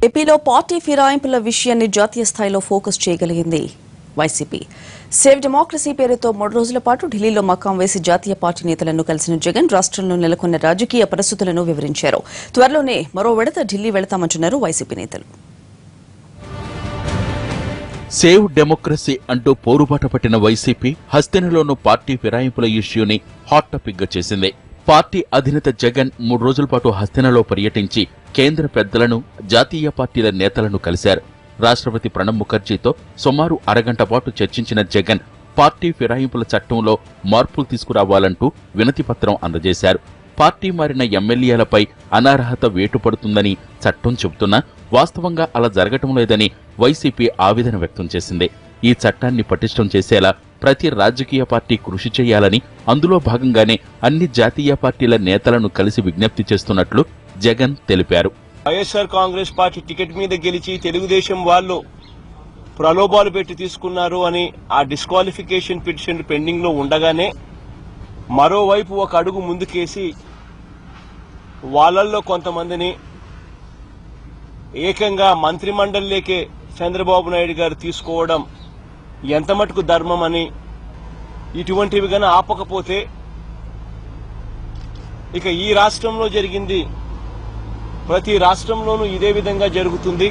ఏపీలో పార్టీ ఫిరాయింపుల విషయాన్ని జాతీయ స్థాయిలో ఫోకస్ చేయగలిగింది వైసీపీ. సేవ్ డెమోక్రసీ పేరుతో 3 రోజుల పాటు ఢిల్లీలో మకాం వేసి జాతీయ పార్టీ నేతలను కలిసిన జగన్ రాష్ట్రంలో నెలకొన్న రాజకీయ పరిస్థితులను వివరించారు. త్వరలోనే మరో విడత ఢిల్లీ వెళతామంటున్నారు వైసీపీ నేతలు. సేవ్ డెమోక్రసీ అంటూ పోరుబాట పట్టిన వైసీపీ హస్తినలోనూ పార్టీ ఫిరాయింపుల ఇష్యూని హాట్ టాపిక్ గా చేసింది. పార్టీ అధినేత జగన్ 3 రోజుల పాటు హస్తినలో పర్యటించి కేంద్ర పెద్దలను, జాతీయ పార్టీల నేతలను కలిశారు. రాష్ట్రపతి ప్రణబ్ ముఖర్జీతో సుమారు అరగంట పాటు చర్చించిన జగన్ పార్టీ ఫిరాయింపుల చట్టంలో మార్పులు తీసుకురావాలంటూ వినతిపత్రం అందజేశారు. పార్టీ మారిన ఎమ్మెల్యేలపై అనర్హత వేటు పడుతుందని చట్టం చెబుతున్నా వాస్తవంగా అలా జరగటం లేదని వైసీపీ ఆవేదన వ్యక్తం చేసింది. ఈ చట్టాన్ని పటిష్టం చేసేలా ప్రతి రాజకీయ పార్టీ కృషి చేయాలని, అందులో భాగంగానే అన్ని జాతీయ పార్టీల నేతలను కలిసి విజ్ఞప్తి చేస్తున్నట్లు జగన్ తెలిపారు. వైఎస్ఆర్ కాంగ్రెస్ పార్టీ టికెట్ మీద గెలిచి తెలుగుదేశం వాళ్ళు ప్రలోభాలు పెట్టి తీసుకున్నారు అని ఆ డిస్క్వాలిఫికేషన్ పిటిషన్ పెండింగ్ లో ఉండగానే మరోవైపు ఒక అడుగు ముందుకేసి వాళ్ళల్లో కొంతమందిని ఏకంగా మంత్రిమండలిలోకే చంద్రబాబు నాయుడు గారు తీసుకోవడం ఎంత మటుకు ధర్మం అని, ఇటువంటివి గాని ఆపకపోతే ఇక ఈ రాష్ట్రంలో జరిగింది ప్రతి రాష్ట్రంలోనూ ఇదే విధంగా జరుగుతుంది.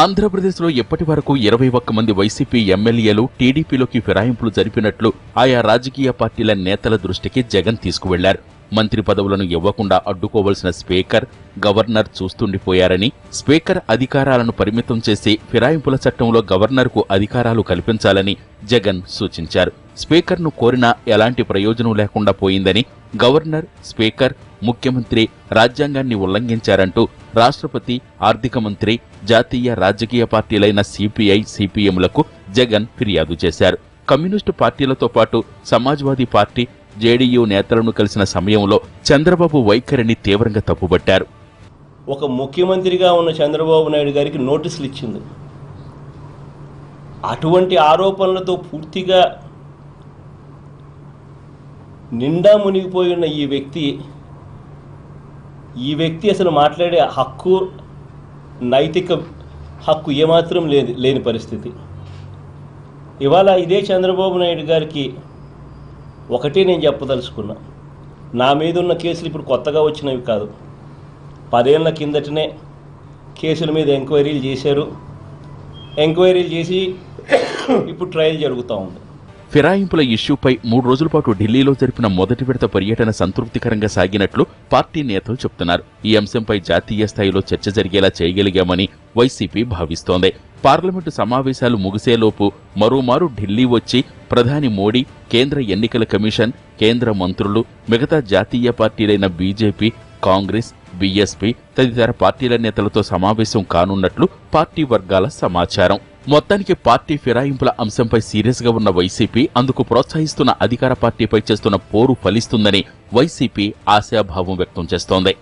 ఆంధ్రప్రదేశ్లో ఇప్పటి వరకు 21 మంది వైసీపీ ఎమ్మెల్యేలు టీడీపీలోకి ఫిరాయింపులు జరిపినట్లు ఆయా రాజకీయ పార్టీల నేతల దృష్టికి జగన్ తీసుకువెళ్లారు. మంత్రి పదవులను ఇవ్వకుండా అడ్డుకోవలసిన స్పీకర్, గవర్నర్ చూస్తుండిపోయారని, స్పీకర్ అధికారాలను పరిమితం చేసి ఫిరాయింపుల చట్టంలో గవర్నర్కు అధికారాలు కల్పించాలని జగన్ సూచించారు. స్పీకర్ను కోరినా ఎలాంటి ప్రయోజనం లేకుండా పోయిందని, గవర్నర్, స్పీకర్, ముఖ్యమంత్రి రాజ్యాంగాన్ని ఉల్లంఘించారంటూ రాష్ట్రపతి, ఆర్థిక మంత్రి, జాతీయ రాజకీయ పార్టీలైన సిపిఐ, సిపిఎంలకు జగన్ ఫిర్యాదు చేశారు. కమ్యూనిస్టు పార్టీలతో పాటు సమాజ్వాదీ పార్టీ, జేడీయూ నేతలను కలిసిన సమయంలో చంద్రబాబు వైఖరిని తీవ్రంగా తప్పుబట్టారు. ఒక ముఖ్యమంత్రిగా ఉన్న చంద్రబాబు నాయుడు గారికి నోటీసులు ఇచ్చింది. అటువంటి ఆరోపణలతో పూర్తిగా నిండా మునిగిపోయిన ఈ వ్యక్తి అసలు మాట్లాడే హక్కు, నైతిక హక్కు ఏమాత్రం లేని పరిస్థితి. ఇవాళ ఇదే చంద్రబాబు నాయుడు గారికి ఒకటే నేను చెప్పదలుచుకున్నా, నా మీద ఉన్న కేసులు ఇప్పుడు కొత్తగా వచ్చినవి కాదు. 10 ఏళ్ల కిందటనే కేసుల మీద ఎంక్వైరీలు చేశారు. ఎంక్వైరీలు చేసి ఇప్పుడు ట్రయల్ జరుగుతూ ఉంది. ఫిరాయింపుల ఇష్యూపై 3 రోజుల పాటు ఢిల్లీలో జరిపిన మొదటి విడత పర్యటన సంతృప్తికరంగా సాగినట్లు పార్టీ నేతలు చెబుతున్నారు. ఈ అంశంపై జాతీయ స్థాయిలో చర్చ జరిగేలా చేయగలిగామని వైసీపీ భావిస్తోంది. పార్లమెంటు సమావేశాలు ముగిసేలోపు మరోమారు ఢిల్లీ వచ్చి ప్రధాని మోడీ, కేంద్ర ఎన్నికల కమిషన్, కేంద్ర మంత్రులు, మిగతా జాతీయ పార్టీలైన బీజేపీ, కాంగ్రెస్, బీఎస్పీ తదితర పార్టీల నేతలతో సమావేశం కానున్నట్లు పార్టీ వర్గాల సమాచారం. మొత్తానికి పార్టీ ఫిరాయింపుల అంశంపై సీరియస్ గా ఉన్న వైసీపీ అందుకు ప్రోత్సహిస్తున్న అధికార పార్టీపై చేస్తున్న పోరు ఫలిస్తుందని వైసీపీ ఆశాభావం వ్యక్తం చేస్తోంది.